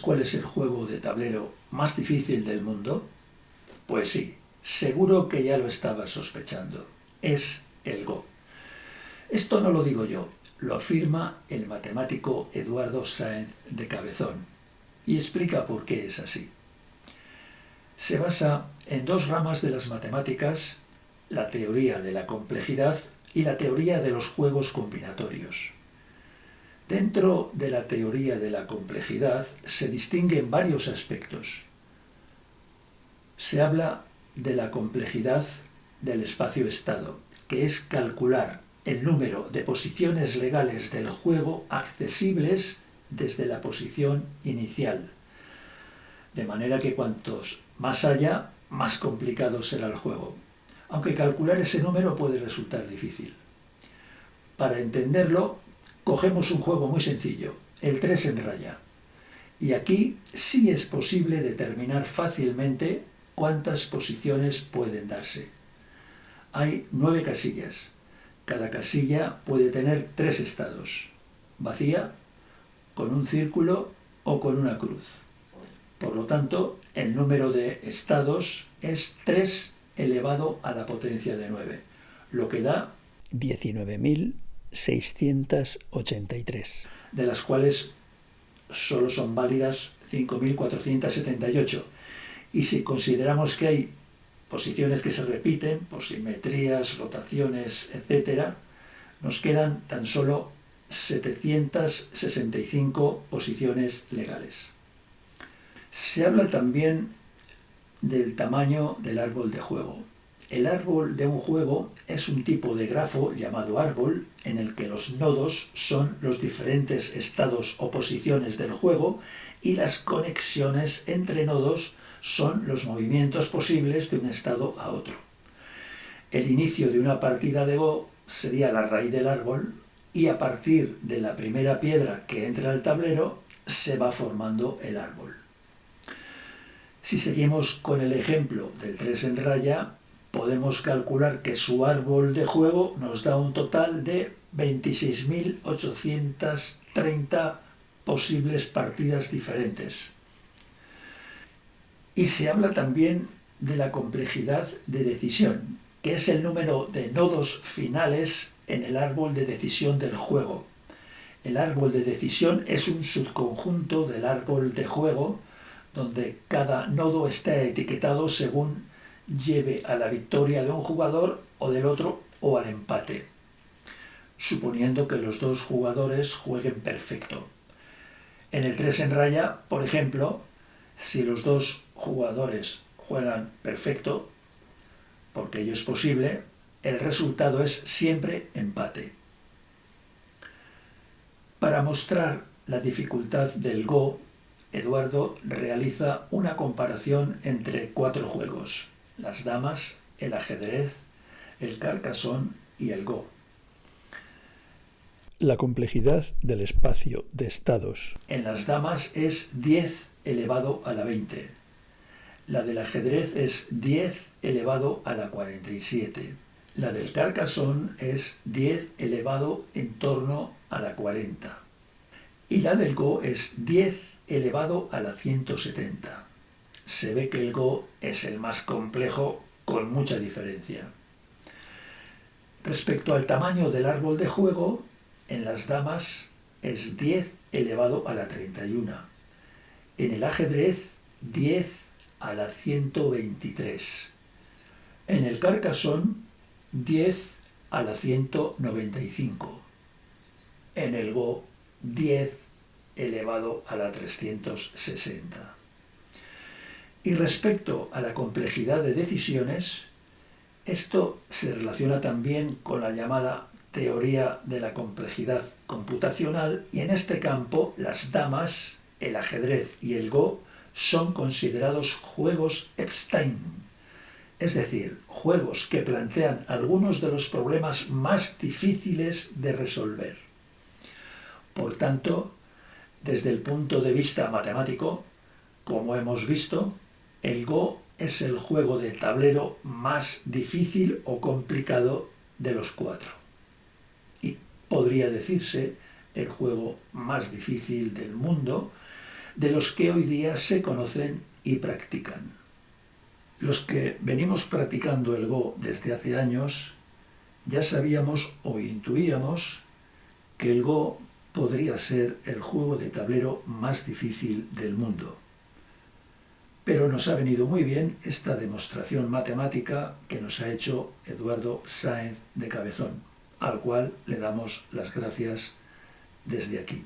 cuál es el juego de tablero más difícil del mundo? Pues sí, seguro que ya lo estabas sospechando. Es el Go. Esto no lo digo yo, lo afirma el matemático Eduardo Sáenz de Cabezón y explica por qué es así. Se basa en dos ramas de las matemáticas, la teoría de la complejidad y la teoría de los juegos combinatorios. Dentro de la teoría de la complejidad se distinguen varios aspectos. Se habla de la complejidad del espacio-estado, que es calcular el número de posiciones legales del juego accesibles desde la posición inicial. De manera que cuantos más haya, más complicado será el juego. Aunque calcular ese número puede resultar difícil. Para entenderlo, cogemos un juego muy sencillo, el 3 en raya. Y aquí sí es posible determinar fácilmente cuántas posiciones pueden darse. Hay 9 casillas. Cada casilla puede tener 3 estados: vacía, con un círculo o con una cruz. Por lo tanto, el número de estados es 3 elevado a la potencia de 9, lo que da 19.683, de las cuales solo son válidas 5.478. Y si consideramos que hay posiciones que se repiten, por simetrías, rotaciones, etc., nos quedan tan solo 765 posiciones legales. Se habla también del tamaño del árbol de juego. El árbol de un juego es un tipo de grafo llamado árbol en el que los nodos son los diferentes estados o posiciones del juego y las conexiones entre nodos son los movimientos posibles de un estado a otro. El inicio de una partida de Go sería la raíz del árbol y a partir de la primera piedra que entra al tablero se va formando el árbol. Si seguimos con el ejemplo del 3 en raya, podemos calcular que su árbol de juego nos da un total de 26.830 posibles partidas diferentes. Y se habla también de la complejidad de decisión, que es el número de nodos finales en el árbol de decisión del juego. El árbol de decisión es un subconjunto del árbol de juego, donde cada nodo está etiquetado según lleve a la victoria de un jugador o del otro o al empate, suponiendo que los dos jugadores jueguen perfecto. En el 3 en raya, por ejemplo, si los dos jugadores juegan perfecto, porque ello es posible, el resultado es siempre empate. Para mostrar la dificultad del Go, Eduardo realiza una comparación entre 4 juegos: las damas, el ajedrez, el Carcassonne y el Go. La complejidad del espacio de estados en las damas es 10 elevado a la 20. La del ajedrez es 10 elevado a la 47. La del Carcassonne es 10 elevado en torno a la 40. Y la del Go es 10 elevado a la 170. Se ve que el Go es el más complejo con mucha diferencia. Respecto al tamaño del árbol de juego, en las damas es 10 elevado a la 31. En el ajedrez, 10 a la 123. En el Carcassonne, 10 a la 195. En el Go, 10 elevado a la 360. Y respecto a la complejidad de decisiones, esto se relaciona también con la llamada teoría de la complejidad computacional, y en este campo las damas, el ajedrez y el Go son considerados juegos Epstein, es decir, juegos que plantean algunos de los problemas más difíciles de resolver. Por tanto, desde el punto de vista matemático, como hemos visto, el Go es el juego de tablero más difícil o complicado de los 4. Y podría decirse el juego más difícil del mundo, de los que hoy día se conocen y practican. Los que venimos practicando el Go desde hace años ya sabíamos o intuíamos que el Go podría ser el juego de tablero más difícil del mundo. Pero nos ha venido muy bien esta demostración matemática que nos ha hecho Eduardo Sáenz de Cabezón, al cual le damos las gracias desde aquí.